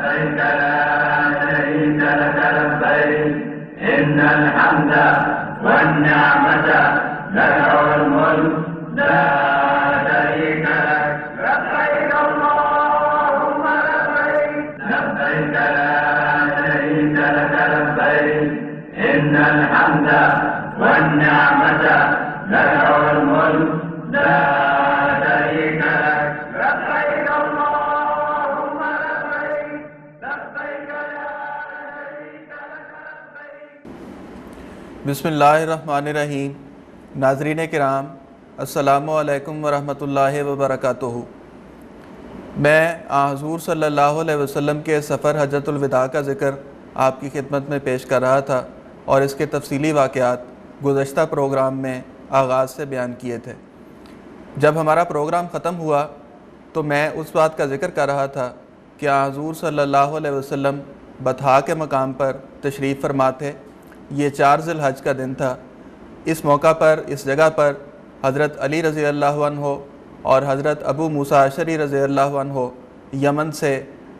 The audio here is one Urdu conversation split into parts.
لبيك لا شريك لك لبيك إن الحمد والنعمة لك والملك لا شريك لك لبيك اللهم لبيك لبيك لا شريك لك لبيك إن الحمد والنعمة لك والملك لا شريك لك لبيك اللهم لبيك لبيك لا شريك لك لبيك. بسم اللہ الرحمن الرحیم. ناظرین کرام، السلام علیکم ورحمۃ اللہ وبرکاتہ. میں حضور صلی اللہ علیہ وسلم کے سفر حجۃ الوداع کا ذکر آپ کی خدمت میں پیش کر رہا تھا اور اس کے تفصیلی واقعات گزشتہ پروگرام میں آغاز سے بیان کیے تھے. جب ہمارا پروگرام ختم ہوا تو میں اس بات کا ذکر کر رہا تھا کہ حضور صلی اللہ علیہ وسلم بطحاء کے مقام پر تشریف فرما تھے. یہ 4 ذی الحج کا دن تھا. اس موقع پر اس جگہ پر حضرت علی رضی اللہ عنہ اور حضرت ابو موسیٰ اشعری رضی اللہ عنہ یمن سے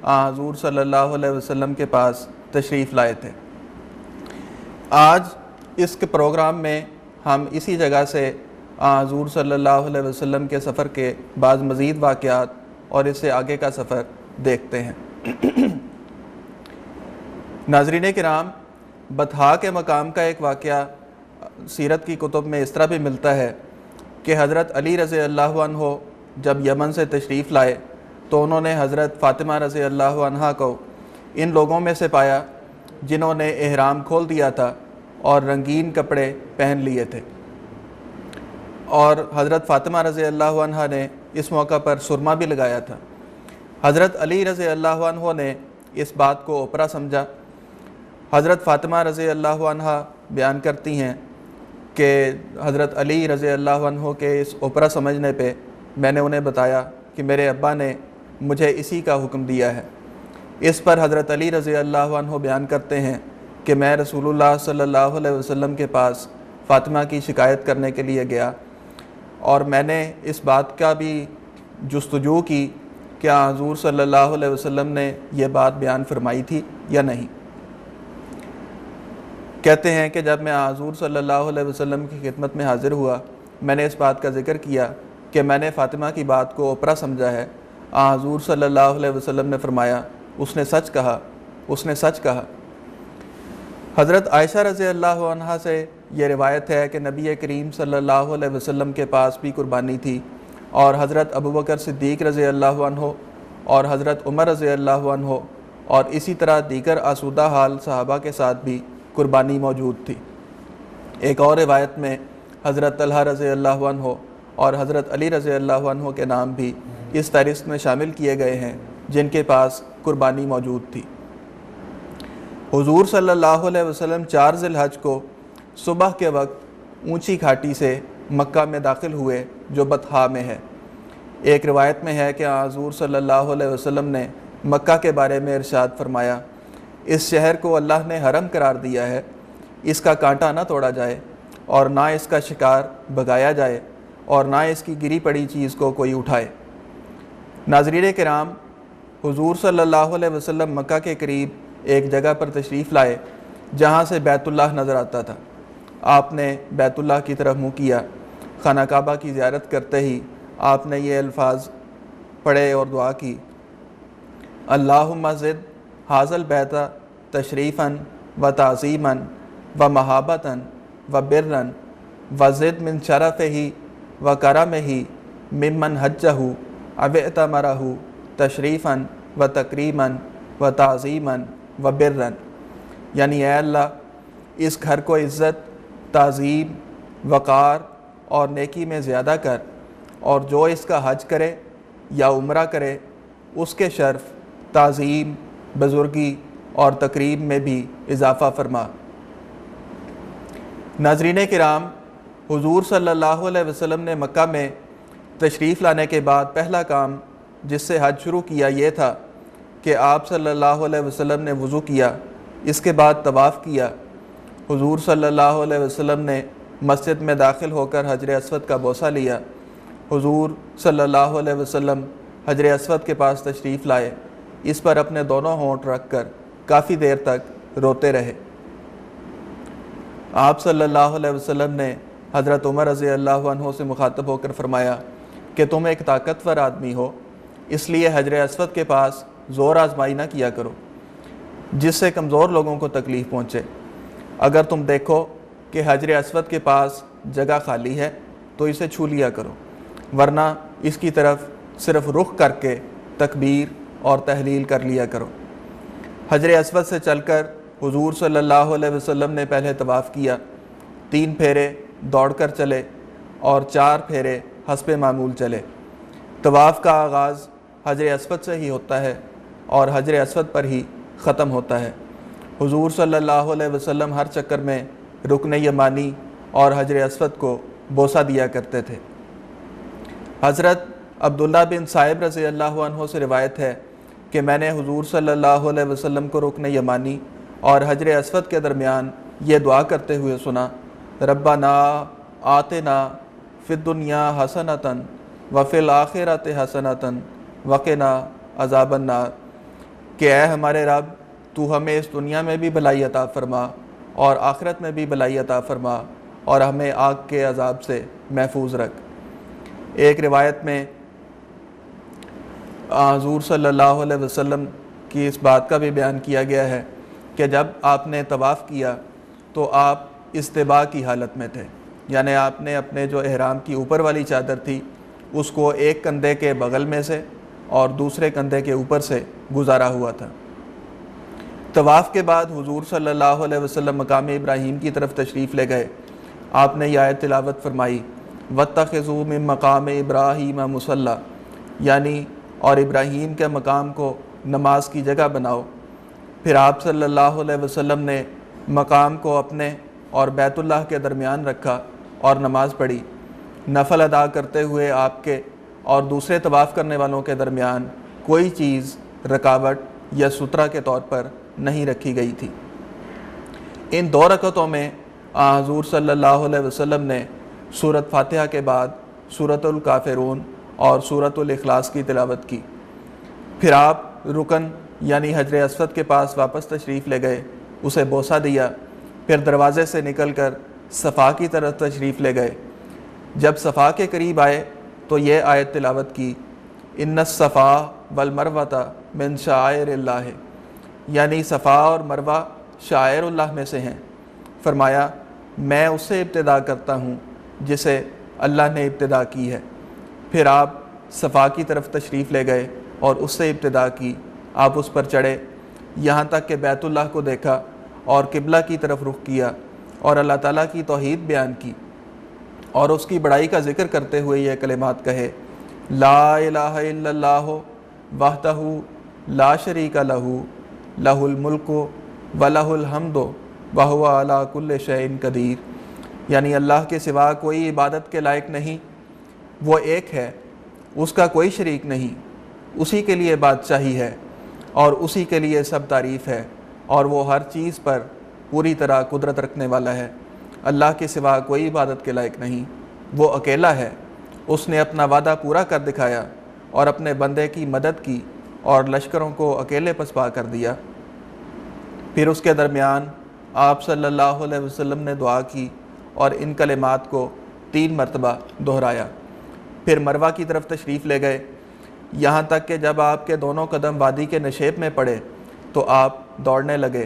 حضور صلی اللہ علیہ وسلم کے پاس تشریف لائے تھے. آج اس کے پروگرام میں ہم اسی جگہ سے حضور صلی اللہ علیہ وسلم کے سفر کے بعض مزید واقعات اور اس سے آگے کا سفر دیکھتے ہیں. ناظرین کرام، بطحاء کے مقام کا ایک واقعہ سیرت کی کتب میں اس طرح بھی ملتا ہے کہ حضرت علی رضی اللہ عنہ جب یمن سے تشریف لائے تو انہوں نے حضرت فاطمہ رضی اللہ عنہا کو ان لوگوں میں سے پایا جنہوں نے احرام کھول دیا تھا اور رنگین کپڑے پہن لیے تھے، اور حضرت فاطمہ رضی اللہ عنہا نے اس موقع پر سرما بھی لگایا تھا. حضرت علی رضی اللہ عنہ نے اس بات کو اوپرا سمجھا. حضرت فاطمہ رضی اللہ عنہا بیان کرتی ہیں کہ حضرت علی رضی اللہ عنہ کے اس اوپرا سمجھنے پہ میں نے انہیں بتایا کہ میرے ابا نے مجھے اسی کا حکم دیا ہے. اس پر حضرت علی رضی اللہ عنہ بیان کرتے ہیں کہ میں رسول اللہ صلی اللہ علیہ وسلم کے پاس فاطمہ کی شکایت کرنے کے لیے گیا اور میں نے اس بات کا بھی جستجو کی کہ حضور صلی اللہ علیہ وسلم نے یہ بات بیان فرمائی تھی یا نہیں. کہتے ہیں کہ جب میں حضور صلی اللہ علیہ وسلم کی خدمت میں حاضر ہوا، میں نے اس بات کا ذکر کیا کہ میں نے فاطمہ کی بات کو اوپرا سمجھا ہے. حضور صلی اللہ علیہ وسلم نے فرمایا، اس نے سچ کہا، اس نے سچ کہا. حضرت عائشہ رضی اللہ عنہا سے یہ روایت ہے کہ نبی کریم صلی اللہ علیہ وسلم کے پاس بھی قربانی تھی، اور حضرت ابوبکر صدیق رضی اللہ عنہ اور حضرت عمر رضی اللہ عنہ اور اسی طرح دیگر آسودہ حال صحابہ کے ساتھ بھی قربانی موجود تھی. ایک اور روایت میں حضرت طلحہ رضی اللہ عنہ اور حضرت علی رضی اللہ عنہ کے نام بھی اس فہرست میں شامل کیے گئے ہیں جن کے پاس قربانی موجود تھی. حضور صلی اللہ علیہ وسلم 4 ذی الحج کو صبح کے وقت اونچی گھاٹی سے مکہ میں داخل ہوئے جو بطحاء میں ہے. ایک روایت میں ہے کہ حضور صلی اللہ علیہ وسلم نے مکہ کے بارے میں ارشاد فرمایا، اس شہر کو اللہ نے حرم قرار دیا ہے، اس کا کانٹا نہ توڑا جائے اور نہ اس کا شکار بھگایا جائے اور نہ اس کی گری پڑی چیز کو کوئی اٹھائے. ناظرین کرام، حضور صلی اللہ علیہ وسلم مکہ کے قریب ایک جگہ پر تشریف لائے جہاں سے بیت اللہ نظر آتا تھا. آپ نے بیت اللہ کی طرف منہ کیا. خانہ کعبہ کی زیارت کرتے ہی آپ نے یہ الفاظ پڑھے اور دعا کی، اللہم زد حاض البیت تشریفاً و تعظیماً و محابتاً و برًا و زد من شرفہ و کرمہ ممن حجہ او اعتمرہ تشریفاً و تکریماً و تعظیماً و برًا. یعنی اے اللہ، اس گھر کو عزت، تعظیم، وقار اور نیکی میں زیادہ کر، اور جو اس کا حج کرے یا عمرہ کرے اس کے شرف، تعظیم، بزرگی اور تکریم میں بھی اضافہ فرما. ناظرین کرام، حضور صلی اللہ علیہ وسلم نے مکہ میں تشریف لانے کے بعد پہلا کام جس سے حج شروع کیا یہ تھا کہ آپ صلی اللہ علیہ وسلم نے وضو کیا، اس کے بعد طواف کیا. حضور صلی اللہ علیہ وسلم نے مسجد میں داخل ہو کر حجر اسود کا بوسہ لیا. حضور صلی اللہ علیہ وسلم حجر اسود کے پاس تشریف لائے اس پر اپنے دونوں ہونٹ رکھ کر کافی دیر تک روتے رہے۔ آپ صلی اللہ علیہ وسلم نے حضرت عمر رضی اللہ عنہ سے مخاطب ہو کر فرمایا کہ تم ایک طاقتور آدمی ہو، اس لیے حجر اسود کے پاس زور آزمائی نہ کیا کرو جس سے کمزور لوگوں کو تکلیف پہنچے۔ اگر تم دیکھو کہ حجر اسود کے پاس جگہ خالی ہے تو اسے چھو لیا کرو، ورنہ اس کی طرف صرف رخ کر کے تکبیر اور تحلیل کر لیا کرو۔ حجر اسود سے چل کر حضور صلی اللہ علیہ وسلم نے پہلے طواف کیا، 3 پھیرے دوڑ کر چلے اور 4 پھیرے حسب معمول چلے۔ طواف کا آغاز حجر اسود سے ہی ہوتا ہے اور حجر اسود پر ہی ختم ہوتا ہے۔ حضور صلی اللہ علیہ وسلم ہر چکر میں رکن یمانی اور حجر اسود کو بوسہ دیا کرتے تھے۔ حضرت عبداللہ بن صائب رضی اللہ عنہ سے روایت ہے کہ میں نے حضور صلی اللہ علیہ وسلم کو رکن یمانی اور حجر اسود کے درمیان یہ دعا کرتے ہوئے سنا، ربنا آتنا فی الدنیا حسنۃ وفی الآخرۃ حسنۃ وقنا عذاب النار، کہ اے ہمارے رب تو ہمیں اس دنیا میں بھی بھلائی عطا فرما اور آخرت میں بھی بھلائی عطا فرما اور ہمیں آگ کے عذاب سے محفوظ رکھ۔ ایک روایت میں حضور صلی اللہ علیہ وسلم کی اس بات کا بھی بیان کیا گیا ہے کہ جب آپ نے طواف کیا تو آپ استباء کی حالت میں تھے، یعنی آپ نے اپنے جو احرام کی اوپر والی چادر تھی اس کو ایک کندھے کے بغل میں سے اور دوسرے کندھے کے اوپر سے گزارا ہوا تھا۔ طواف کے بعد حضور صلی اللہ علیہ وسلم مقام ابراہیم کی طرف تشریف لے گئے۔ آپ نے یہ آیت تلاوت فرمائی، وَاتَّخِذُوا مِن مَقَامِ إِبْرَاهِيمَ مُصَلًّى، یعنی اور ابراہیم کے مقام کو نماز کی جگہ بناؤ۔ پھر آپ صلی اللہ علیہ وسلم نے مقام کو اپنے اور بیت اللہ کے درمیان رکھا اور نماز پڑھی۔ نفل ادا کرتے ہوئے آپ کے اور دوسرے طواف کرنے والوں کے درمیان کوئی چیز رکاوٹ یا سترہ کے طور پر نہیں رکھی گئی تھی۔ ان 2 رکعتوں میں حضور صلی اللہ علیہ وسلم نے سورۃ فاتحہ کے بعد سورۃ الکافرون اور سورۃ الاخلاص کی تلاوت کی۔ پھر آپ رکن یعنی حجر اسود کے پاس واپس تشریف لے گئے، اسے بوسہ دیا، پھر دروازے سے نکل کر صفا کی طرف تشریف لے گئے۔ جب صفا کے قریب آئے تو یہ آیت تلاوت کی، ان الصفا والمروۃ من شعائر اللہ، یعنی صفا اور مروہ شعائر اللہ میں سے ہیں۔ فرمایا میں اس سے ابتدا کرتا ہوں جسے اللہ نے ابتدا کی ہے۔ پھر آپ صفا کی طرف تشریف لے گئے اور اس سے ابتدا کی، آپ اس پر چڑھے یہاں تک کہ بیت اللہ کو دیکھا اور قبلہ کی طرف رخ کیا اور اللہ تعالیٰ کی توحید بیان کی اور اس کی بڑائی کا ذکر کرتے ہوئے یہ کلمات کہے، لا الہ الا اللہ وحدہ لا شریک لہ لہ الملک ولہ الحمد وہو علی کل شیء قدیر، یعنی اللہ کے سوا کوئی عبادت کے لائق نہیں، وہ ایک ہے، اس کا کوئی شریک نہیں، اسی کے لیے بادشاہی ہے اور اسی کے لیے سب تعریف ہے اور وہ ہر چیز پر پوری طرح قدرت رکھنے والا ہے۔ اللہ کے سوا کوئی عبادت کے لائق نہیں، وہ اکیلا ہے، اس نے اپنا وعدہ پورا کر دکھایا اور اپنے بندے کی مدد کی اور لشکروں کو اکیلے پسپا کر دیا۔ پھر اس کے درمیان آپ صلی اللہ علیہ وسلم نے دعا کی اور ان کلمات کو 3 مرتبہ دہرایا۔ پھر مروہ کی طرف تشریف لے گئے، یہاں تک کہ جب آپ کے دونوں قدم وادی کے نشیب میں پڑے تو آپ دوڑنے لگے،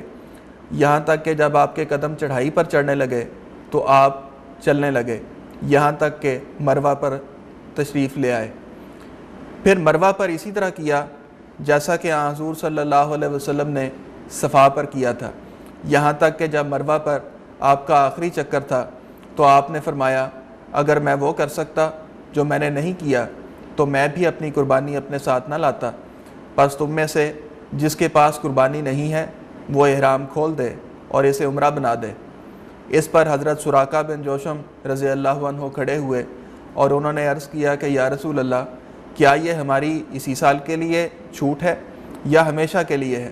یہاں تک کہ جب آپ کے قدم چڑھائی پر چڑھنے لگے تو آپ چلنے لگے، یہاں تک کہ مروہ پر تشریف لے آئے۔ پھر مروہ پر اسی طرح کیا جیسا کہ حضور صلی اللہ علیہ وسلم نے صفا پر کیا تھا، یہاں تک کہ جب مروہ پر آپ کا آخری چکر تھا تو آپ نے فرمایا اگر میں وہ کر سکتا جو میں نے نہیں کیا تو میں بھی اپنی قربانی اپنے ساتھ نہ لاتا، پس تم میں سے جس کے پاس قربانی نہیں ہے وہ احرام کھول دے اور اسے عمرہ بنا دے۔ اس پر حضرت سراقہ بن جوشم رضی اللہ عنہ کھڑے ہوئے اور انہوں نے عرض کیا کہ یا رسول اللہ، کیا یہ ہماری اسی سال کے لیے چھوٹ ہے یا ہمیشہ کے لیے ہے؟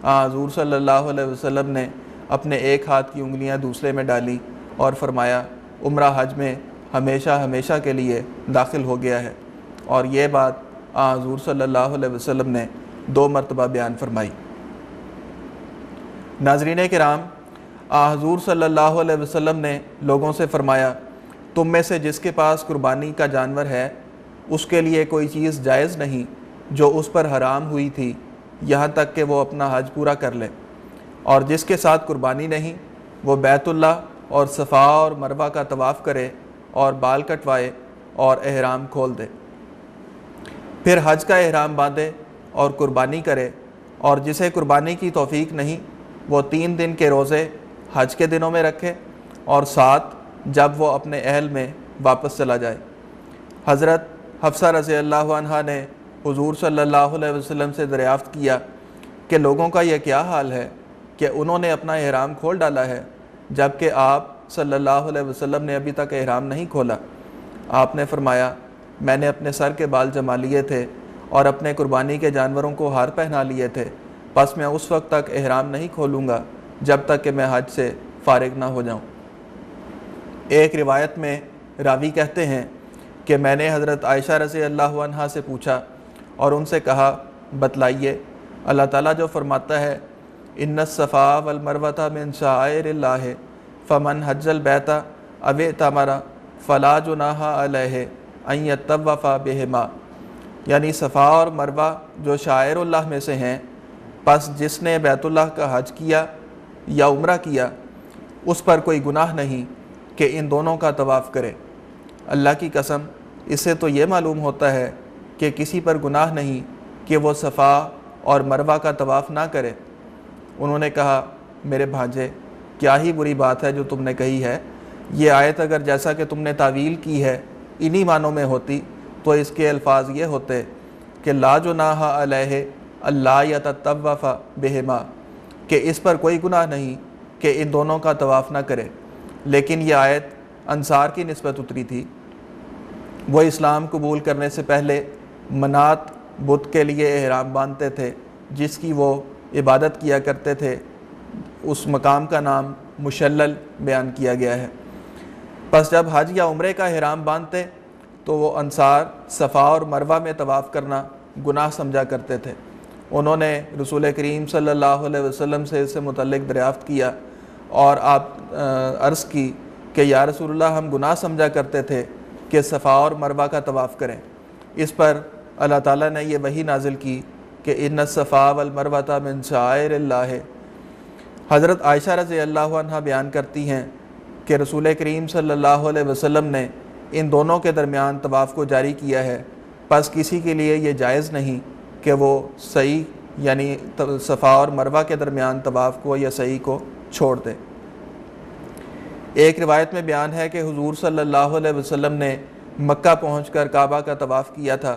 حضور صلی اللہ علیہ وسلم نے اپنے ایک ہاتھ کی انگلیاں دوسرے میں ڈالی اور فرمایا عمرہ حج میں ہمیشہ ہمیشہ کے لیے داخل ہو گیا ہے، اور یہ بات حضور صلی اللہ علیہ وسلم نے 2 مرتبہ بیان فرمائی۔ ناظرین کرام، حضور صلی اللہ علیہ وسلم نے لوگوں سے فرمایا، تم میں سے جس کے پاس قربانی کا جانور ہے اس کے لیے کوئی چیز جائز نہیں جو اس پر حرام ہوئی تھی یہاں تک کہ وہ اپنا حج پورا کر لے، اور جس کے ساتھ قربانی نہیں وہ بیت اللہ اور صفا اور مروہ کا طواف کرے اور بال کٹوائے اور احرام کھول دے، پھر حج کا احرام باندھے اور قربانی کرے، اور جسے قربانی کی توفیق نہیں وہ 3 دن کے روزے حج کے دنوں میں رکھے اور 7 جب وہ اپنے اہل میں واپس چلا جائے۔ حضرت حفصہ رضی اللہ عنہا نے حضور صلی اللہ علیہ وسلم سے دریافت کیا کہ لوگوں کا یہ کیا حال ہے کہ انہوں نے اپنا احرام کھول ڈالا ہے جبکہ آپ صلی اللہ علیہ وسلم نے ابھی تک احرام نہیں کھولا۔ آپ نے فرمایا، میں نے اپنے سر کے بال جما لیے تھے اور اپنے قربانی کے جانوروں کو ہار پہنا لیے تھے، پس میں اس وقت تک احرام نہیں کھولوں گا جب تک کہ میں حج سے فارغ نہ ہو جاؤں۔ ایک روایت میں راوی کہتے ہیں کہ میں نے حضرت عائشہ رضی اللہ عنہا سے پوچھا اور ان سے کہا، بتلائیے اللہ تعالیٰ جو فرماتا ہے ان الصفا والمروۃ من شعائر اللہ فمن حج البیت او اعتمر فلا جناح علیہ ان یطوف بہما، یعنی صفا اور مروہ جو شعائر اللہ میں سے ہیں، پس جس نے بیت اللہ کا حج کیا یا عمرہ کیا اس پر کوئی گناہ نہیں کہ ان دونوں کا طواف کرے۔ اللہ کی قسم، اس سے تو یہ معلوم ہوتا ہے کہ کسی پر گناہ نہیں کہ وہ صفا اور مروہ کا طواف نہ کرے۔ انہوں نے کہا، میرے بھانجے، کیا ہی بری بات ہے جو تم نے کہی ہے، یہ آیت اگر جیسا کہ تم نے تعویل کی ہے انہی معنوں میں ہوتی تو اس کے الفاظ یہ ہوتے کہ لا جناح علیہ اللہ یتطوف بہما، کہ اس پر کوئی گناہ نہیں کہ ان دونوں کا طواف نہ کرے۔ لیکن یہ آیت انصار کی نسبت اتری تھی، وہ اسلام قبول کرنے سے پہلے منات بت کے لیے احرام باندھتے تھے جس کی وہ عبادت کیا کرتے تھے، اس مقام کا نام مشلل بیان کیا گیا ہے۔ پس جب حج یا عمرے کا احرام باندھتے تو وہ انصار صفا اور مروہ میں طواف کرنا گناہ سمجھا کرتے تھے۔ انہوں نے رسول کریم صلی اللہ علیہ وسلم سے اس سے متعلق دریافت کیا اور آپ عرض کی کہ یا رسول اللہ، ہم گناہ سمجھا کرتے تھے کہ صفا اور مروہ کا طواف کریں۔ اس پر اللہ تعالیٰ نے یہ وحی نازل کی کہ ان الصفا والمروۃ من شعائر اللہ۔ حضرت عائشہ رضی اللہ عنہ بیان کرتی ہیں کہ رسول کریم صلی اللہ علیہ وسلم نے ان دونوں کے درمیان طواف کو جاری کیا ہے، پس کسی کے لیے یہ جائز نہیں کہ وہ سعی یعنی صفا اور مروہ کے درمیان طواف کو یا سعی کو چھوڑ دے۔ ایک روایت میں بیان ہے کہ حضور صلی اللہ علیہ وسلم نے مکہ پہنچ کر کعبہ کا طواف کیا تھا۔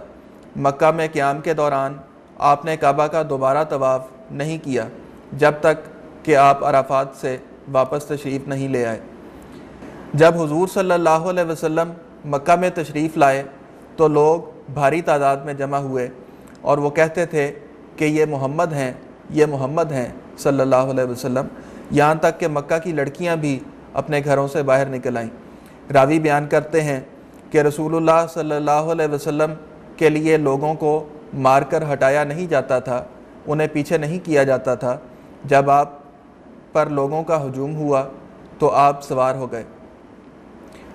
مکہ میں قیام کے دوران آپ نے کعبہ کا دوبارہ طواف نہیں کیا جب تک کہ آپ عرفات سے واپس تشریف نہیں لے آئے۔ جب حضور صلی اللہ علیہ وسلم مکہ میں تشریف لائے تو لوگ بھاری تعداد میں جمع ہوئے اور وہ کہتے تھے کہ یہ محمد ہیں، یہ محمد ہیں صلی اللہ علیہ وسلم، یہاں تک کہ مکہ کی لڑکیاں بھی اپنے گھروں سے باہر نکل آئیں۔ راوی بیان کرتے ہیں کہ رسول اللہ صلی اللہ علیہ وسلم کے لیے لوگوں کو مار کر ہٹایا نہیں جاتا تھا، انہیں پیچھے نہیں کیا جاتا تھا۔ جب آپ پر لوگوں کا ہجوم ہوا تو آپ سوار ہو گئے۔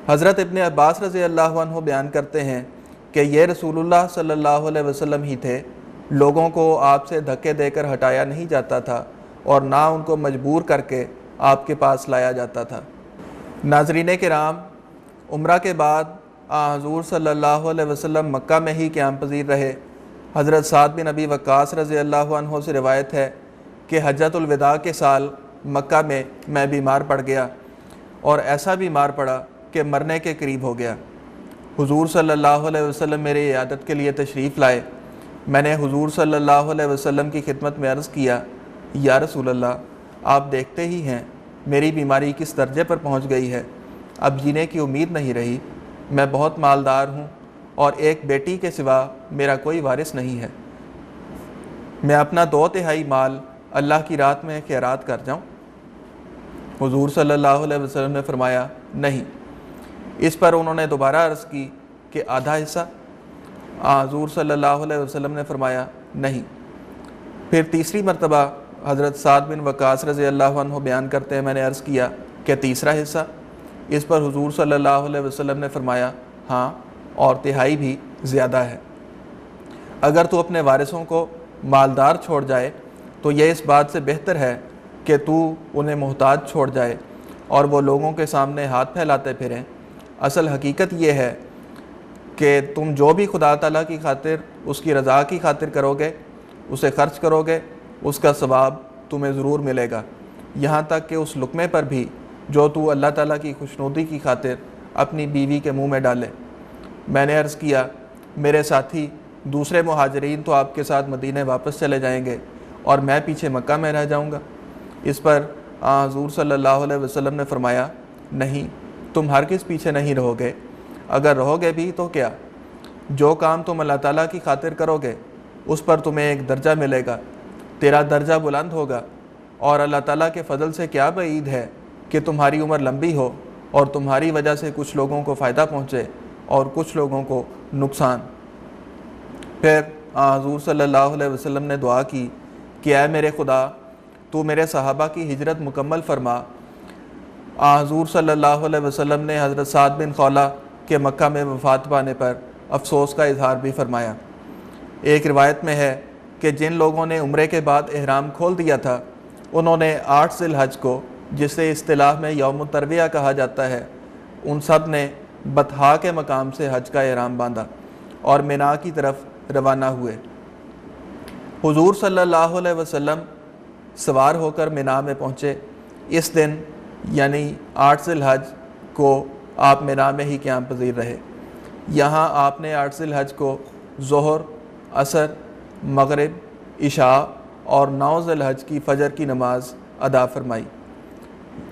حضرت ابن عباس رضی اللہ عنہ بیان کرتے ہیں کہ یہ رسول اللہ صلی اللہ علیہ وسلم ہی تھے، لوگوں کو آپ سے دھکے دے کر ہٹایا نہیں جاتا تھا اور نہ ان کو مجبور کر کے آپ کے پاس لایا جاتا تھا۔ ناظرین کرام، عمرہ کے بعد حضور صلی اللہ علیہ وسلم مکہ میں ہی قیام پذیر رہے۔ حضرت سعد بن ابی وقاص رضی اللہ عنہ سے روایت ہے کہ حجۃ الوداع کے سال مکہ میں بیمار پڑ گیا اور ایسا بیمار پڑا کہ مرنے کے قریب ہو گیا۔ حضور صلی اللہ علیہ وسلم میرے عیادت کے لیے تشریف لائے۔ میں نے حضور صلی اللہ علیہ وسلم کی خدمت میں عرض کیا، یا رسول اللہ، آپ دیکھتے ہی ہیں میری بیماری کس درجے پر پہنچ گئی ہے، اب جینے کی امید نہیں رہی، میں بہت مالدار ہوں اور ایک بیٹی کے سوا میرا کوئی وارث نہیں ہے، میں اپنا 2/3 مال اللہ کی راہ میں خیرات کر جاؤں؟ حضور صلی اللہ علیہ وسلم نے فرمایا نہیں۔ اس پر انہوں نے دوبارہ عرض کی کہ آدھا حصہ؟ حضور صلی اللہ علیہ وسلم نے فرمایا نہیں۔ پھر تیسری مرتبہ حضرت سعد بن وقاص رضی اللہ عنہ بیان کرتے ہیں، میں نے عرض کیا کہ تیسرا حصہ؟ اس پر حضور صلی اللہ علیہ وسلم نے فرمایا ہاں، اور تہائی بھی زیادہ ہے۔ اگر تو اپنے وارثوں کو مالدار چھوڑ جائے تو یہ اس بات سے بہتر ہے کہ تو انہیں محتاج چھوڑ جائے اور وہ لوگوں کے سامنے ہاتھ پھیلاتے پھریں۔ اصل حقیقت یہ ہے کہ تم جو بھی خدا تعالیٰ کی خاطر، اس کی رضا کی خاطر کرو گے، اسے خرچ کرو گے، اس کا ثواب تمہیں ضرور ملے گا، یہاں تک کہ اس لقمے پر بھی جو تو اللہ تعالیٰ کی خوشنودی کی خاطر اپنی بیوی کے منہ میں ڈالے۔ میں نے عرض کیا میرے ساتھی دوسرے مہاجرین تو آپ کے ساتھ مدینے واپس چلے جائیں گے اور میں پیچھے مکہ میں رہ جاؤں گا۔ اس پر حضور صلی اللہ علیہ وسلم نے فرمایا نہیں، تم ہرگز پیچھے نہیں رہو گے، اگر رہو گے بھی تو کیا، جو کام تم اللہ تعالیٰ کی خاطر کرو گے اس پر تمہیں ایک درجہ ملے گا، تیرا درجہ بلند ہوگا، اور اللہ تعالیٰ کے فضل سے کیا بعید ہے کہ تمہاری عمر لمبی ہو اور تمہاری وجہ سے کچھ لوگوں کو فائدہ پہنچے اور کچھ لوگوں کو نقصان۔ پھر حضور صلی اللہ علیہ وسلم نے دعا کی کہ اے میرے خدا، تو میرے صحابہ کی ہجرت مکمل فرما۔ حضور صلی اللہ علیہ وسلم نے حضرت سعد بن خولہ کے مکہ میں وفات پانے پر افسوس کا اظہار بھی فرمایا۔ ایک روایت میں ہے کہ جن لوگوں نے عمرے کے بعد احرام کھول دیا تھا انہوں نے 8 ذی الحج کو، جسے اصطلاح میں یوم الترویہ کہا جاتا ہے، ان سب نے بطحا کے مقام سے حج کا احرام باندھا اور مینا کی طرف روانہ ہوئے۔ حضور صلی اللہ علیہ وسلم سوار ہو کر مینا میں پہنچے۔ اس دن یعنی 8 ذی الحج کو آپ مینا میں ہی قیام پذیر رہے۔ یہاں آپ نے 8 ذی الحج کو ظہر، عصر، مغرب، عشاء اور 9 ذی الحج کی فجر کی نماز ادا فرمائی،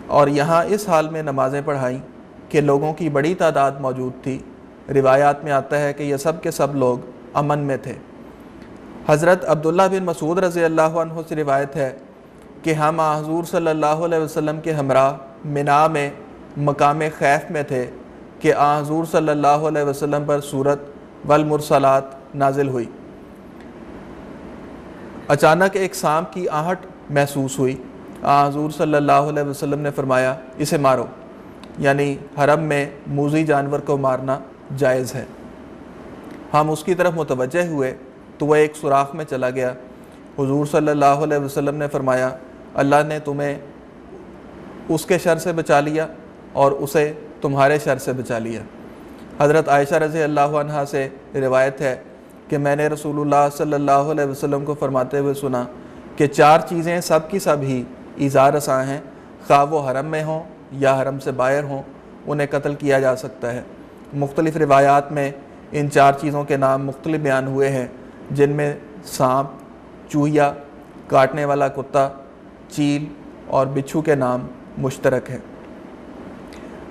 اور یہاں اس حال میں نمازیں پڑھائیں کہ لوگوں کی بڑی تعداد موجود تھی۔ روایات میں آتا ہے کہ یہ سب کے سب لوگ امن میں تھے۔ حضرت عبداللہ بن مسعود رضی اللہ عنہ سے روایت ہے کہ ہم حضور صلی اللہ علیہ وسلم کے ہمراہ مینا میں مقام خیف میں تھے کہ حضور صلی اللہ علیہ وسلم پر سورت والمرسلات نازل ہوئی۔ اچانک ایک سانپ کی آہٹ محسوس ہوئی۔ حضور صلی اللہ علیہ وسلم نے فرمایا اسے مارو، یعنی حرم میں موذی جانور کو مارنا جائز ہے۔ ہم اس کی طرف متوجہ ہوئے تو وہ ایک سوراخ میں چلا گیا۔ حضور صلی اللہ علیہ وسلم نے فرمایا اللہ نے تمہیں اس کے شر سے بچا لیا اور اسے تمہارے شر سے بچا لیا۔ حضرت عائشہ رضی اللہ عنہا سے روایت ہے کہ میں نے رسول اللہ صلی اللہ علیہ وسلم کو فرماتے ہوئے سنا کہ 4 چیزیں سب کی سب ہی ایذا رساں ہیں، خواہ وہ حرم میں ہوں یا حرم سے باہر ہوں، انہیں قتل کیا جا سکتا ہے۔ مختلف روایات میں ان 4 چیزوں کے نام مختلف بیان ہوئے ہیں، جن میں سانپ، چوہیا، کاٹنے والا کتا، چیل اور بچھو کے نام مشترک ہیں۔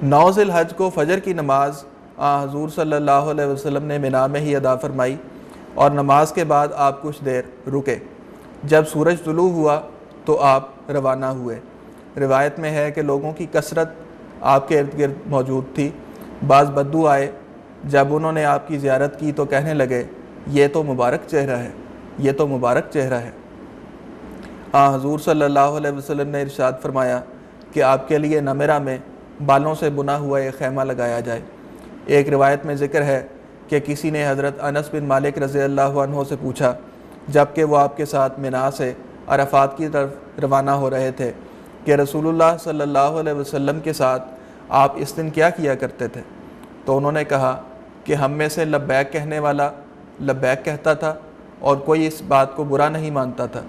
9 ذی الحج کو فجر کی نماز حضور صلی اللہ علیہ وسلم نے مینا میں ہی ادا فرمائی، اور نماز کے بعد آپ کچھ دیر رکے۔ جب سورج طلوع ہوا تو آپ روانہ ہوئے۔ روایت میں ہے کہ لوگوں کی کثرت آپ کے ارد گرد موجود تھی۔ بعض بدو آئے، جب انہوں نے آپ کی زیارت کی تو کہنے لگے یہ تو مبارک چہرہ ہے، یہ تو مبارک چہرہ ہے۔ حضور صلی اللہ علیہ وسلم نے ارشاد فرمایا کہ آپ کے لیے نمرہ میں بالوں سے بنا ہوا ایک خیمہ لگایا جائے۔ ایک روایت میں ذکر ہے کہ کسی نے حضرت انس بن مالک رضی اللہ عنہ سے پوچھا جبکہ وہ آپ کے ساتھ مینا سے عرفات کی طرف روانہ ہو رہے تھے کہ رسول اللہ صلی اللہ علیہ وسلم کے ساتھ آپ اس دن کیا کیا کرتے تھے؟ تو انہوں نے کہا کہ ہم میں سے لبیک کہنے والا لبیک کہتا تھا اور کوئی اس بات کو برا نہیں مانتا تھا،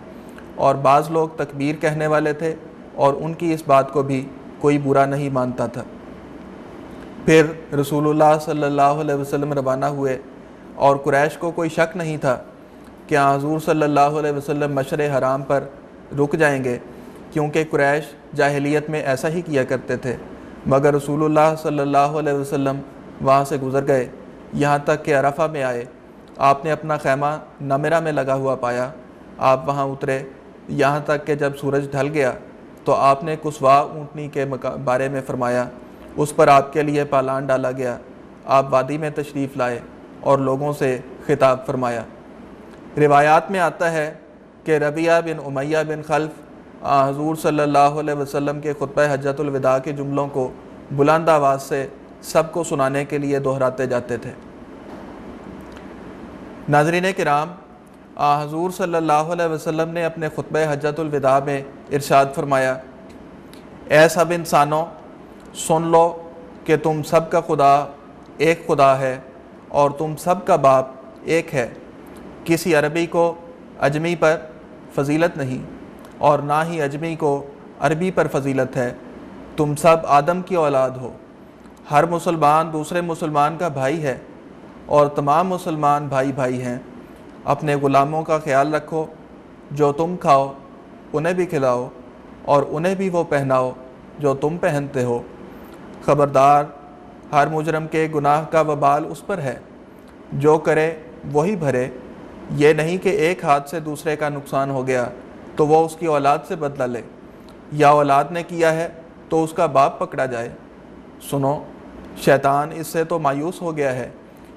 اور بعض لوگ تکبیر کہنے والے تھے اور ان کی اس بات کو بھی کوئی برا نہیں مانتا تھا۔ پھر رسول اللہ صلی اللہ علیہ وسلم روانہ ہوئے، اور قریش کو کوئی شک نہیں تھا کہ حضور صلی اللہ علیہ وسلم مشعر حرام پر رک جائیں گے، کیونکہ قریش جاہلیت میں ایسا ہی کیا کرتے تھے، مگر رسول اللہ صلی اللہ علیہ وسلم وہاں سے گزر گئے، یہاں تک کہ عرفہ میں آئے۔ آپ نے اپنا خیمہ نمرہ میں لگا ہوا پایا، آپ وہاں اترے، یہاں تک کہ جب سورج ڈھل گیا تو آپ نے کسوا اونٹنی کے بارے میں فرمایا، اس پر آپ کے لیے پالان ڈالا گیا۔ آپ وادی میں تشریف لائے اور لوگوں سے خطاب فرمایا۔ روایات میں آتا ہے کہ ربیعہ بن امیہ بن خلف حضور صلی اللہ علیہ وسلم کے خطبہ حجۃ الوداع کے جملوں کو بلند آواز سے سب کو سنانے کے لیے دہراتے جاتے تھے۔ ناظرین کرام، حضور صلی اللہ علیہ وسلم نے اپنے خطبہ حجۃ الوداع میں ارشاد فرمایا، اے سب انسانوں، سن لو کہ تم سب کا خدا ایک خدا ہے اور تم سب کا باپ ایک ہے۔ کسی عربی کو عجمی پر فضیلت نہیں اور نہ ہی عجمی کو عربی پر فضیلت ہے، تم سب آدم کی اولاد ہو۔ ہر مسلمان دوسرے مسلمان کا بھائی ہے اور تمام مسلمان بھائی بھائی ہیں۔ اپنے غلاموں کا خیال رکھو، جو تم کھاؤ انہیں بھی کھلاؤ اور انہیں بھی وہ پہناؤ جو تم پہنتے ہو۔ خبردار، ہر مجرم کے گناہ کا وبال اس پر ہے، جو کرے وہی بھرے۔ یہ نہیں کہ ایک ہاتھ سے دوسرے کا نقصان ہو گیا تو وہ اس کی اولاد سے بدلہ لے، یا اولاد نے کیا ہے تو اس کا باپ پکڑا جائے۔ سنو، شیطان اس سے تو مایوس ہو گیا ہے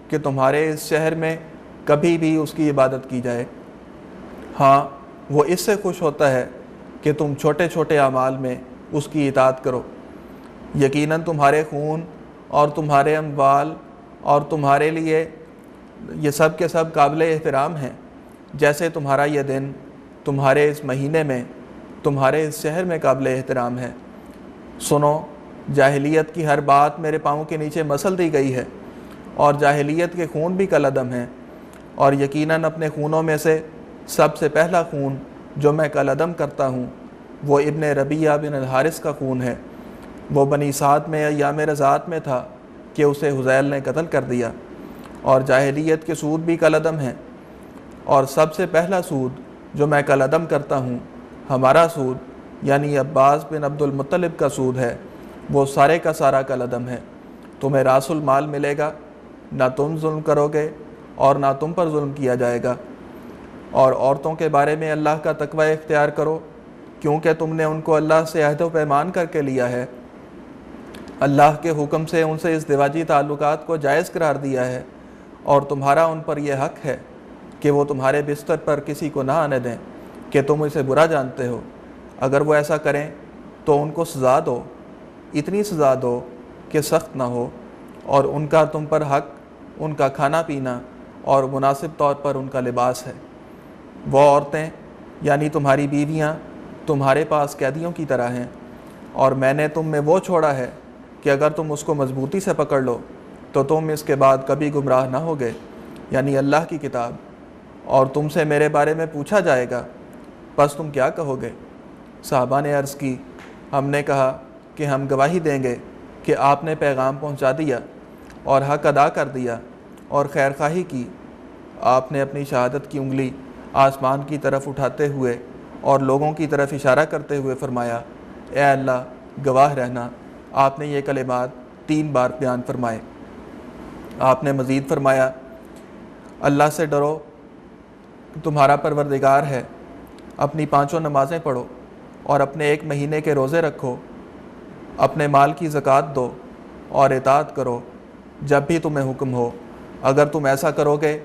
کہ تمہارے اس شہر میں کبھی بھی اس کی عبادت کی جائے۔ ہاں، وہ اس سے خوش ہوتا ہے کہ تم چھوٹے چھوٹے اعمال میں اس کی اطاعت کرو۔ یقیناً تمہارے خون اور تمہارے اموال اور تمہارے لیے یہ سب کے سب قابل احترام ہیں، جیسے تمہارا یہ دن تمہارے اس مہینے میں تمہارے اس شہر میں قابل احترام ہے۔ سنو، جاہلیت کی ہر بات میرے پاؤں کے نیچے مسل دی گئی ہے اور جاہلیت کے خون بھی کالعدم ہیں، اور یقیناً اپنے خونوں میں سے سب سے پہلا خون جو میں کالعدم کرتا ہوں وہ ابن ربیعہ بن الحارث کا خون ہے۔ وہ بنی سعد میں ایام رضاعت میں تھا کہ اسے حذیل نے قتل کر دیا، اور جاہلیت کے سود بھی کالعدم ہیں، اور سب سے پہلا سود جو میں کالعدم کرتا ہوں ہمارا سود یعنی عباس بن عبد المطلب کا سود ہے، وہ سارے کا سارا کالعدم ہے۔ تمہیں راس المال ملے گا، نہ تم ظلم کرو گے اور نہ تم پر ظلم کیا جائے گا۔ اور عورتوں کے بارے میں اللہ کا تقوی اختیار کرو، کیونکہ تم نے ان کو اللہ سے عہد و پیمان کر کے لیا ہے۔ اللہ کے حکم سے ان سے ازدواجی تعلقات کو جائز قرار دیا ہے، اور تمہارا ان پر یہ حق ہے کہ وہ تمہارے بستر پر کسی کو نہ آنے دیں کہ تم اسے برا جانتے ہو۔ اگر وہ ایسا کریں تو ان کو سزا دو، اتنی سزا دو کہ سخت نہ ہو، اور ان کا تم پر حق ان کا کھانا پینا اور مناسب طور پر ان کا لباس ہے۔ وہ عورتیں یعنی تمہاری بیویاں تمہارے پاس قیدیوں کی طرح ہیں، اور میں نے تم میں وہ چھوڑا ہے کہ اگر تم اس کو مضبوطی سے پکڑ لو تو تم اس کے بعد کبھی گمراہ نہ ہوگے، یعنی اللہ کی کتاب۔ اور تم سے میرے بارے میں پوچھا جائے گا، پس تم کیا کہو گے؟ صحابہ نے عرض کی، ہم نے کہا کہ ہم گواہی دیں گے کہ آپ نے پیغام پہنچا دیا اور حق ادا کر دیا اور خیر خواہی کی۔ آپ نے اپنی شہادت کی انگلی آسمان کی طرف اٹھاتے ہوئے اور لوگوں کی طرف اشارہ کرتے ہوئے فرمایا، اے اللہ گواہ رہنا۔ آپ نے یہ کلمات 3 بار بیان فرمائے۔ آپ نے مزید فرمایا، اللہ سے ڈرو، تمہارا پروردگار ہے، اپنی 5 نمازیں پڑھو اور اپنے 1 مہینے کے روزے رکھو، اپنے مال کی زکوٰۃ دو اور اطاعت کرو جب بھی تمہیں حکم ہو۔ اگر تم ایسا کرو گے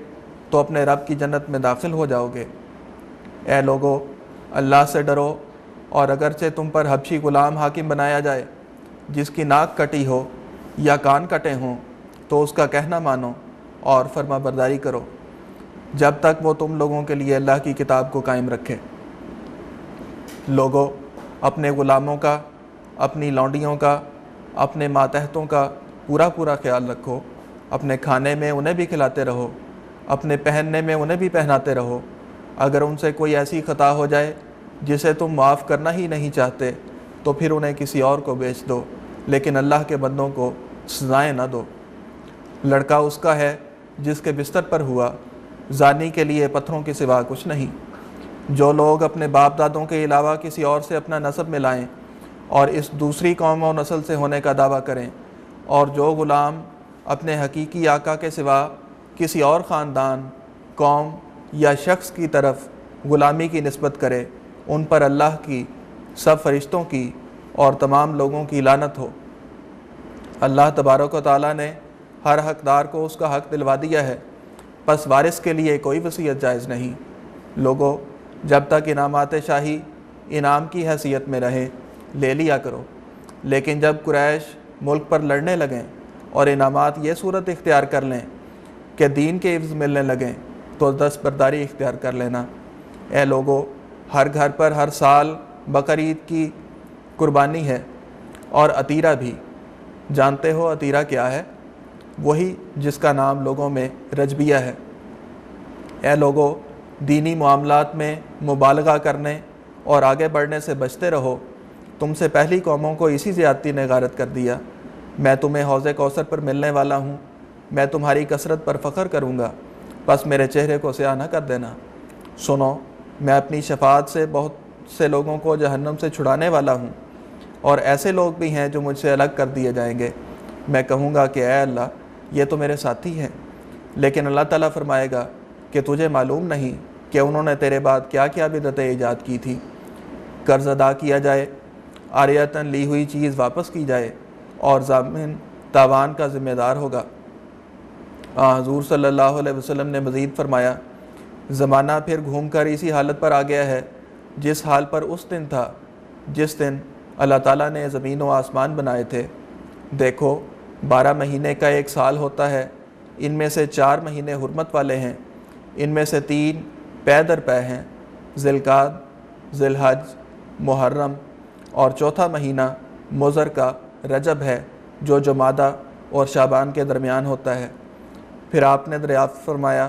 تو اپنے رب کی جنت میں داخل ہو جاؤ گے۔ اے لوگو، اللہ سے ڈرو، اور اگرچہ تم پر حبشی غلام حاکم بنایا جائے جس کی ناک کٹی ہو یا کان کٹے ہوں تو اس کا کہنا مانو اور فرما برداری کرو جب تک وہ تم لوگوں کے لیے اللہ کی کتاب کو قائم رکھے۔ لوگو، اپنے غلاموں کا، اپنی لونڈیوں کا، اپنے ماتحتوں کا پورا خیال رکھو۔ اپنے کھانے میں انہیں بھی کھلاتے رہو، اپنے پہننے میں انہیں بھی پہناتے رہو۔ اگر ان سے کوئی ایسی خطا ہو جائے جسے تم معاف کرنا ہی نہیں چاہتے تو پھر انہیں کسی اور کو بیچ دو، لیکن اللہ کے بندوں کو سزائیں نہ دو۔ لڑکا اس کا ہے جس کے بستر پر ہوا، زانی کے لیے پتھروں کے سوا کچھ نہیں۔ جو لوگ اپنے باپ دادوں کے علاوہ کسی اور سے اپنا نسب ملائیں اور اس دوسری قوم و نسل سے ہونے کا دعویٰ کریں، اور جو غلام اپنے حقیقی آقا کے سوا کسی اور خاندان، قوم یا شخص کی طرف غلامی کی نسبت کرے، ان پر اللہ کی، سب فرشتوں کی اور تمام لوگوں کی لعنت ہو۔ اللہ تبارک و تعالیٰ نے ہر حقدار کو اس کا حق دلوا دیا ہے، پس وارث کے لیے کوئی وصیت جائز نہیں۔ لوگو، جب تک انعامات شاہی انعام کی حیثیت میں رہے لے لیا کرو، لیکن جب قریش ملک پر لڑنے لگیں اور انعامات یہ صورت اختیار کر لیں کہ دین کے عوض ملنے لگیں تو دستبرداری اختیار کر لینا۔ اے لوگو، ہر گھر پر ہر سال بقرعید کی قربانی ہے اور عطیرہ بھی۔ جانتے ہو عطیرہ کیا ہے؟ وہی جس کا نام لوگوں میں رجبیہ ہے۔ اے لوگو، دینی معاملات میں مبالغہ کرنے اور آگے بڑھنے سے بچتے رہو۔ تم سے پہلی قوموں کو اسی زیادتی نے غارت کر دیا۔ میں تمہیں حوض کوثر پر ملنے والا ہوں، میں تمہاری کثرت پر فخر کروں گا، بس میرے چہرے کو سیاہ نہ کر دینا۔ سنو، میں اپنی شفاعت سے بہت سے لوگوں کو جہنم سے چھڑانے والا ہوں، اور ایسے لوگ بھی ہیں جو مجھ سے الگ کر دیے جائیں گے۔ میں کہوں گا کہ اے اللہ، یہ تو میرے ساتھی ہیں، لیکن اللہ تعالیٰ فرمائے گا کہ تجھے معلوم نہیں کہ انہوں نے تیرے بعد کیا کیا بدعتیں ایجاد کی تھی۔ قرض ادا کیا جائے، عاریتاً لی ہوئی چیز واپس کی جائے، اور ضامن تاوان کا ذمہ دار ہوگا۔ حضور صلی اللہ علیہ وسلم نے مزید فرمایا، زمانہ پھر گھوم کر اسی حالت پر آ گیا ہے جس حال پر اس دن تھا جس دن اللہ تعالیٰ نے زمین و آسمان بنائے تھے۔ دیکھو، 12 مہینے کا ایک سال ہوتا ہے، ان میں سے 4 مہینے حرمت والے ہیں، ان میں سے 3 پے در پے ہیں، ذی القعدہ، ذی الحج، محرم، اور چوتھا مہینہ مضر کا رجب ہے جو جمادہ اور شعبان کے درمیان ہوتا ہے۔ پھر آپ نے دریافت فرمایا،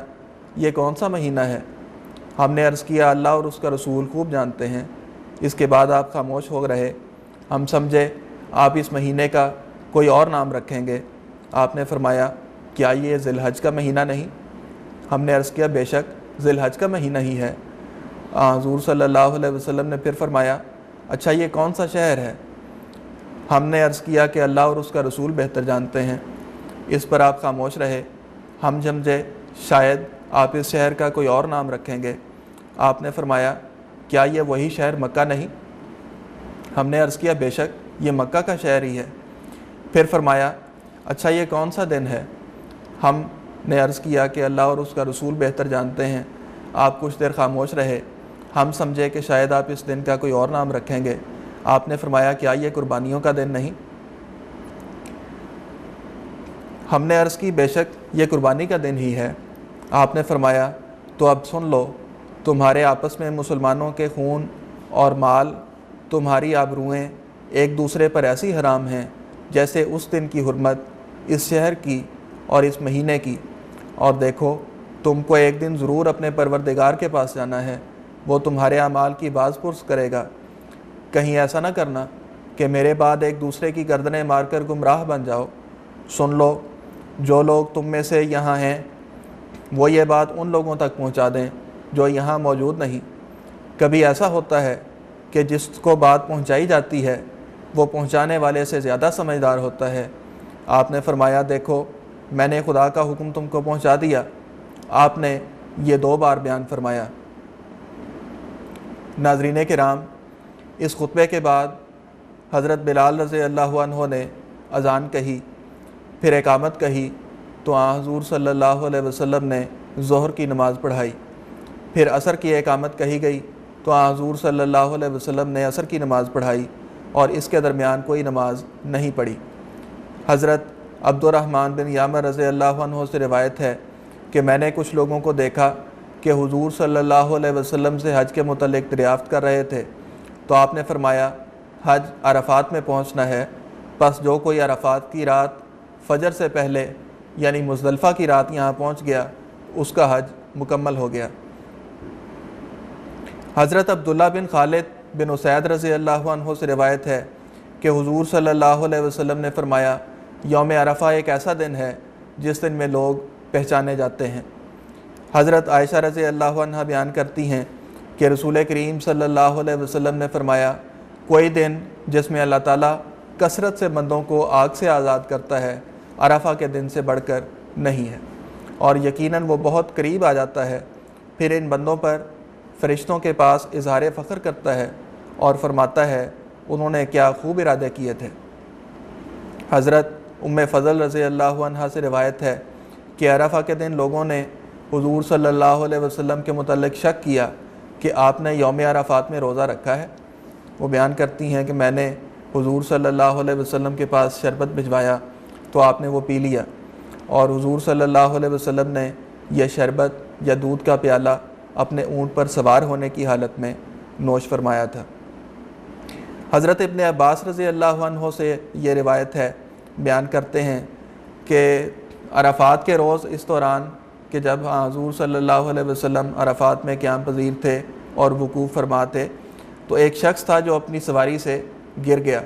یہ کون سا مہینہ ہے؟ ہم نے عرض کیا، اللہ اور اس کا رسول خوب جانتے ہیں۔ اس کے بعد آپ خاموش ہو رہے۔ ہم سمجھے آپ اس مہینے کا کوئی اور نام رکھیں گے۔ آپ نے فرمایا، کیا یہ ذی الحج کا مہینہ نہیں؟ ہم نے عرض کیا، بے شک ذی الحج کا مہینہ ہی ہے۔ حضور صلی اللہ علیہ وسلم نے پھر فرمایا، اچھا یہ کون سا شہر ہے؟ ہم نے عرض کیا کہ اللہ اور اس کا رسول بہتر جانتے ہیں۔ اس پر آپ خاموش رہے۔ ہم سمجھے شاید آپ اس شہر کا کوئی اور نام رکھیں گے۔ آپ نے فرمایا، کیا یہ وہی شہر مکہ نہیں؟ ہم نے عرض کیا، بے شک یہ مکہ کا شہر ہی ہے۔ پھر فرمایا، اچھا یہ کون سا دن ہے؟ ہم نے عرض کیا کہ اللہ اور اس کا رسول بہتر جانتے ہیں۔ آپ کچھ دیر خاموش رہے۔ ہم سمجھے کہ شاید آپ اس دن کا کوئی اور نام رکھیں گے۔ آپ نے فرمایا، کیا یہ قربانیوں کا دن نہیں؟ ہم نے عرض کی، بے شک یہ قربانی کا دن ہی ہے۔ آپ نے فرمایا، تو اب سن لو، تمہارے آپس میں مسلمانوں کے خون اور مال، تمہاری آبروئیں ایک دوسرے پر ایسی حرام ہیں جیسے اس دن کی حرمت اس شہر کی اور اس مہینے کی۔ اور دیکھو، تم کو ایک دن ضرور اپنے پروردگار کے پاس جانا ہے، وہ تمہارے اعمال کی باز پرس کرے گا۔ کہیں ایسا نہ کرنا کہ میرے بعد ایک دوسرے کی گردنیں مار کر گمراہ بن جاؤ۔ سن لو، جو لوگ تم میں سے یہاں ہیں وہ یہ بات ان لوگوں تک پہنچا دیں جو یہاں موجود نہیں۔ کبھی ایسا ہوتا ہے کہ جس کو بات پہنچائی جاتی ہے وہ پہنچانے والے سے زیادہ سمجھدار ہوتا ہے۔ آپ نے فرمایا، دیکھو، میں نے خدا کا حکم تم کو پہنچا دیا۔ آپ نے یہ 2 بار بیان فرمایا۔ ناظرین کرام، اس خطبے کے بعد حضرت بلال رضی اللہ عنہ نے اذان کہی، پھر اقامت کہی، تو حضور صلی اللہ علیہ وسلم نے ظہر کی نماز پڑھائی۔ پھر عصر کی اقامت کہی گئی تو حضور صلی اللہ علیہ وسلم نے عصر کی نماز پڑھائی، اور اس کے درمیان کوئی نماز نہیں پڑھی۔ حضرت عبد الرحمن بن یامر رضی اللہ عنہ سے روایت ہے کہ میں نے کچھ لوگوں کو دیکھا کہ حضور صلی اللہ علیہ وسلم سے حج کے متعلق دریافت کر رہے تھے، تو آپ نے فرمایا، حج عرفات میں پہنچنا ہے، پس جو کوئی عرفات کی رات فجر سے پہلے یعنی مزدلفہ کی رات یہاں پہنچ گیا، اس کا حج مکمل ہو گیا۔ حضرت عبداللہ بن خالد بن اسید رضی اللہ عنہ سے روایت ہے کہ حضور صلی اللہ علیہ وسلم نے فرمایا، یوم عرفہ ایک ایسا دن ہے جس دن میں لوگ پہچانے جاتے ہیں۔ حضرت عائشہ رضی اللہ عنہ بیان کرتی ہیں کہ رسول کریم صلی اللہ علیہ وسلم نے فرمایا، کوئی دن جس میں اللہ تعالیٰ کثرت سے بندوں کو آگ سے آزاد کرتا ہے، عرفہ کے دن سے بڑھ کر نہیں ہے، اور یقیناً وہ بہت قریب آ جاتا ہے۔ پھر ان بندوں پر فرشتوں کے پاس اظہار فخر کرتا ہے اور فرماتا ہے، انہوں نے کیا خوب ارادے کیے تھے۔ حضرت ام فضل رضی اللہ عنہ سے روایت ہے کہ عرفہ کے دن لوگوں نے حضور صلی اللہ علیہ وسلم کے متعلق شک کیا کہ آپ نے یوم عرفات میں روزہ رکھا ہے؟ وہ بیان کرتی ہیں کہ میں نے حضور صلی اللہ علیہ وسلم کے پاس شربت بھجوایا تو آپ نے وہ پی لیا، اور حضور صلی اللہ علیہ وسلم نے یہ شربت یا دودھ کا پیالہ اپنے اونٹ پر سوار ہونے کی حالت میں نوش فرمایا تھا۔ حضرت ابن عباس رضی اللہ عنہ سے یہ روایت ہے، بیان کرتے ہیں کہ عرفات کے روز اس دوران کہ جب حضور صلی اللہ علیہ وسلم عرفات میں قیام پذیر تھے اور وقوف فرما تھے، تو ایک شخص تھا جو اپنی سواری سے گر گیا،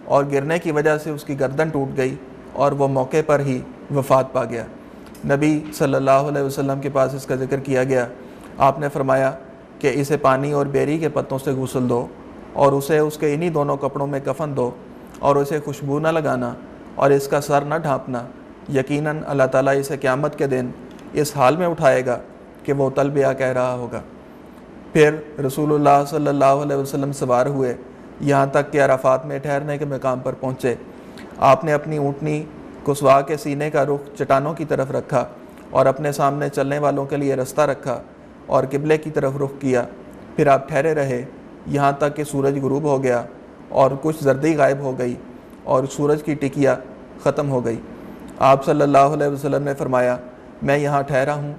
اور گرنے کی وجہ سے اس کی گردن ٹوٹ گئی اور وہ موقع پر ہی وفات پا گیا۔ نبی صلی اللہ علیہ وسلم کے پاس اس کا ذکر کیا گیا۔ آپ نے فرمایا کہ اسے پانی اور بیری کے پتوں سے غسل دو، اور اسے اس کے انہی دونوں کپڑوں میں کفن دو، اور اسے خوشبو نہ لگانا اور اس کا سر نہ ڈھانپنا، یقیناً اللہ تعالیٰ اسے قیامت کے دن اس حال میں اٹھائے گا کہ وہ تلبیہ کہہ رہا ہوگا۔ پھر رسول اللہ صلی اللہ علیہ وسلم سوار ہوئے، یہاں تک کہ عرفات میں ٹھہرنے کے مقام پر پہنچے۔ آپ نے اپنی اونٹنی قصواء کے سینے کا رخ چٹانوں کی طرف رکھا اور اپنے سامنے چلنے والوں کے لیے رستہ رکھا اور قبلے کی طرف رخ کیا۔ پھر آپ ٹھہرے رہے یہاں تک کہ سورج غروب ہو گیا اور کچھ زردی غائب ہو گئی اور سورج کی ٹکیا ختم ہو گئی۔ آپ صلی اللہ علیہ وسلم نے فرمایا، میں یہاں ٹھہرا ہوں،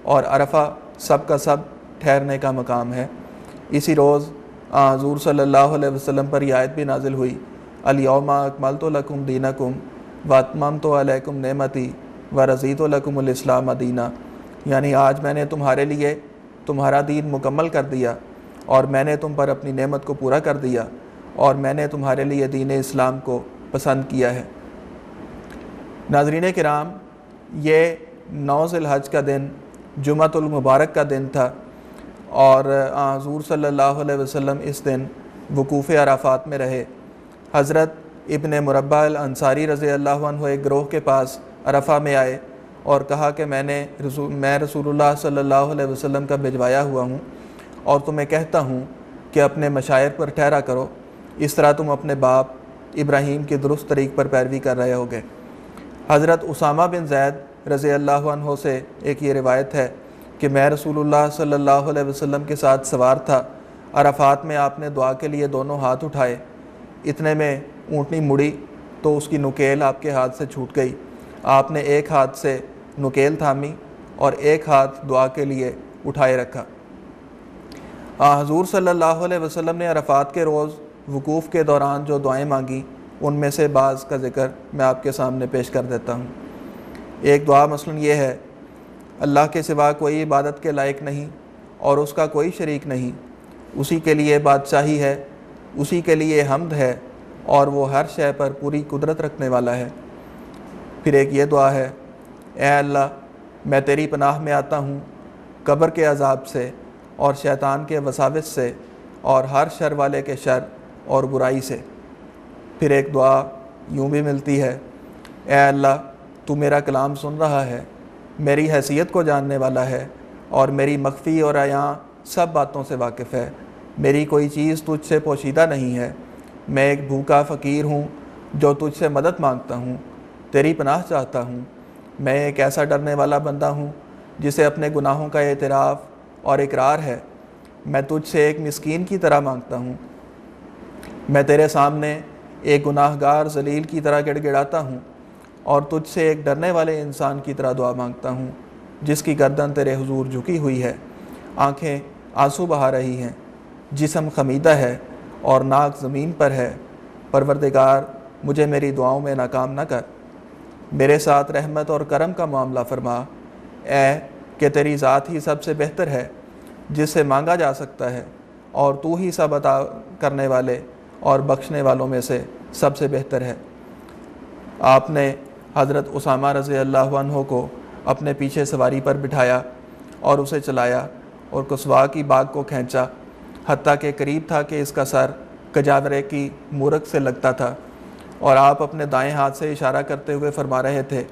اور عرفہ سب کا سب ٹھہرنے کا مقام ہے۔ اسی روز حضور صلی اللہ علیہ وسلم پر یہ آیت بھی نازل ہوئی، الیوم اکملت لکم دینکم واتممت علیکم نعمتی ورضیت لکم الاسلام دینہ، یعنی آج میں نے تمہارے لیے تمہارا دین مکمل کر دیا، اور میں نے تم پر اپنی نعمت کو پورا کر دیا، اور میں نے تمہارے لیے دین اسلام کو پسند کیا ہے۔ ناظرین کرام، یہ 9 ذی الحج کا دن جمعۃ المبارک کا دن تھا، اور حضور صلی اللہ علیہ وسلم اس دن وقوف عرفات میں رہے۔ حضرت ابن مربع الانصاری رضی اللہ عنہ ایک گروہ کے پاس عرفہ میں آئے اور کہا کہ میں رسول اللہ صلی اللہ علیہ وسلم کا بھجوایا ہوا ہوں، اور تمہیں کہتا ہوں کہ اپنے مشائر پر ٹھہرا کرو، اس طرح تم اپنے باپ ابراہیم کے درست طریق پر پیروی کر رہے ہوگے۔ حضرت اسامہ بن زید رضی اللہ عنہ سے ایک یہ روایت ہے کہ میں رسول اللہ صلی اللہ علیہ وسلم کے ساتھ سوار تھا، عرفات میں آپ نے دعا کے لیے دونوں ہاتھ اٹھائے، اتنے میں اونٹنی مڑی تو اس کی نکیل آپ کے ہاتھ سے چھوٹ گئی۔ آپ نے ایک ہاتھ سے نکیل تھامی اور ایک ہاتھ دعا کے لیے اٹھائے رکھا۔ حضور صلی اللہ علیہ وسلم نے عرفات کے روز وقوف کے دوران جو دعائیں مانگیں، ان میں سے بعض کا ذکر میں آپ کے سامنے پیش کر دیتا ہوں۔ ایک دعا مثلاً یہ ہے، اللہ کے سوا کوئی عبادت کے لائق نہیں اور اس کا کوئی شریک نہیں، اسی کے لیے بادشاہی ہے، اسی کے لیے حمد ہے، اور وہ ہر شے پر پوری قدرت رکھنے والا ہے۔ پھر ایک یہ دعا ہے، اے اللہ میں تیری پناہ میں آتا ہوں قبر کے عذاب سے اور شیطان کے وساوس سے اور ہر شر والے کے شر اور برائی سے۔ پھر ایک دعا یوں بھی ملتی ہے، اے اللہ تو میرا کلام سن رہا ہے، میری حیثیت کو جاننے والا ہے، اور میری مخفی اور عیاں سب باتوں سے واقف ہے، میری کوئی چیز تجھ سے پوشیدہ نہیں ہے، میں ایک بھوکا فقیر ہوں جو تجھ سے مدد مانگتا ہوں، تیری پناہ چاہتا ہوں، میں ایک ایسا ڈرنے والا بندہ ہوں جسے اپنے گناہوں کا اعتراف اور اقرار ہے، میں تجھ سے ایک مسکین کی طرح مانگتا ہوں، میں تیرے سامنے ایک گناہ گار ذلیل کی طرح گڑ گڑاتا ہوں، اور تجھ سے ایک ڈرنے والے انسان کی طرح دعا مانگتا ہوں جس کی گردن تیرے حضور جھکی ہوئی ہے، آنکھیں آنسو بہا رہی ہیں، جسم خمیدہ ہے اور ناک زمین پر ہے۔ پروردگار مجھے میری دعاؤں میں ناکام نہ کر، میرے ساتھ رحمت اور کرم کا معاملہ فرما، اے کہ تیری ذات ہی سب سے بہتر ہے جس سے مانگا جا سکتا ہے، اور تو ہی سب عطا کرنے والے اور بخشنے والوں میں سے سب سے بہتر ہے۔ آپ نے حضرت اسامہ رضی اللہ عنہ کو اپنے پیچھے سواری پر بٹھایا اور اسے چلایا اور قصواء کی باغ کو کھینچا، حتیٰ کہ قریب تھا کہ اس کا سر کجاورے کی مورک سے لگتا تھا، اور آپ اپنے دائیں ہاتھ سے اشارہ کرتے ہوئے فرما رہے تھے،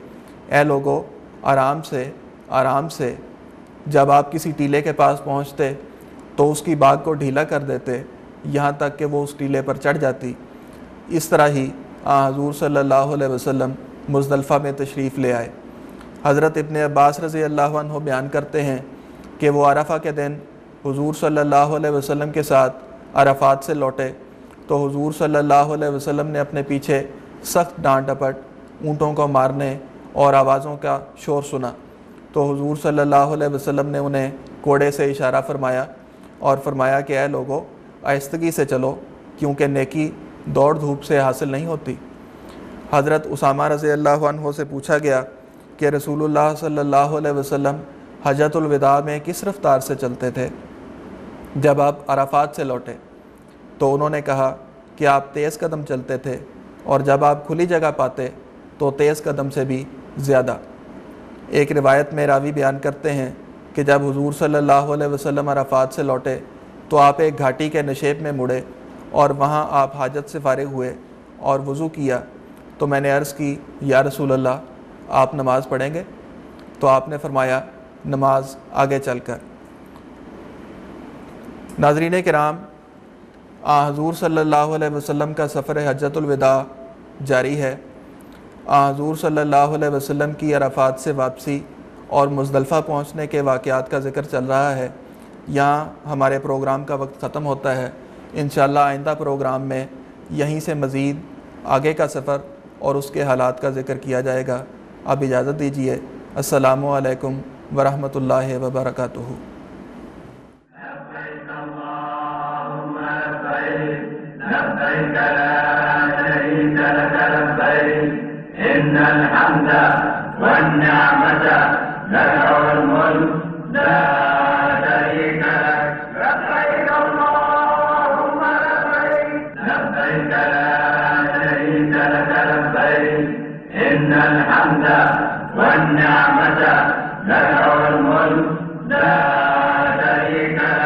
اے لوگو آرام سے آرام سے۔ جب آپ کسی ٹیلے کے پاس پہنچتے تو اس کی باغ کو ڈھیلا کر دیتے یہاں تک کہ وہ اس ٹیلے پر چڑھ جاتی۔ اس طرح ہی حضور صلی اللہ علیہ وسلم مزدلفہ میں تشریف لے آئے۔ حضرت ابن عباس رضی اللہ عنہ بیان کرتے ہیں کہ وہ عرفہ کے دن حضور صلی اللہ علیہ وسلم کے ساتھ عرفات سے لوٹے تو حضور صلی اللہ علیہ وسلم نے اپنے پیچھے سخت ڈانٹ ڈپٹ، اونٹوں کو مارنے اور آوازوں کا شور سنا تو حضور صلی اللہ علیہ وسلم نے انہیں کوڑے سے اشارہ فرمایا اور فرمایا کہ اے لوگو، آہستگی سے چلو، کیونکہ نیکی دوڑ دھوپ سے حاصل نہیں ہوتی۔ حضرت اسامہ رضی اللہ عنہ سے پوچھا گیا کہ رسول اللہ صلی اللہ علیہ وسلم حجۃ الوداع میں کس رفتار سے چلتے تھے جب آپ عرفات سے لوٹے؟ تو انہوں نے کہا کہ آپ تیز قدم چلتے تھے، اور جب آپ کھلی جگہ پاتے تو تیز قدم سے بھی زیادہ۔ ایک روایت میں راوی بیان کرتے ہیں کہ جب حضور صلی اللہ علیہ وسلم عرفات سے لوٹے تو آپ ایک گھاٹی کے نشیب میں مڑے اور وہاں آپ حاجت سے فارغ ہوئے اور وضو کیا تو میں نے عرض کی، یا رسول اللہ، آپ نماز پڑھیں گے؟ تو آپ نے فرمایا، نماز آگے چل کر۔ ناظرین کرام، حضور صلی اللہ علیہ وسلم کا سفر حجۃ الوداع جاری ہے۔ حضور صلی اللہ علیہ وسلم کی عرفات سے واپسی اور مزدلفہ پہنچنے کے واقعات کا ذکر چل رہا ہے۔ یہاں ہمارے پروگرام کا وقت ختم ہوتا ہے۔ انشاءاللہ آئندہ پروگرام میں یہیں سے مزید آگے کا سفر اور اس کے حالات کا ذکر کیا جائے گا۔ اب اجازت دیجیے۔ السلام علیکم ورحمۃ اللہ وبرکاتہ۔ لبيك لا شريك لك لبيك إن الحمد والنعمة لك والملك لا شريك لك لبيك اللهم لبيك لبيك لا شريك لك لبيك إن الحمد والنعمة لك والملك لا شريك لك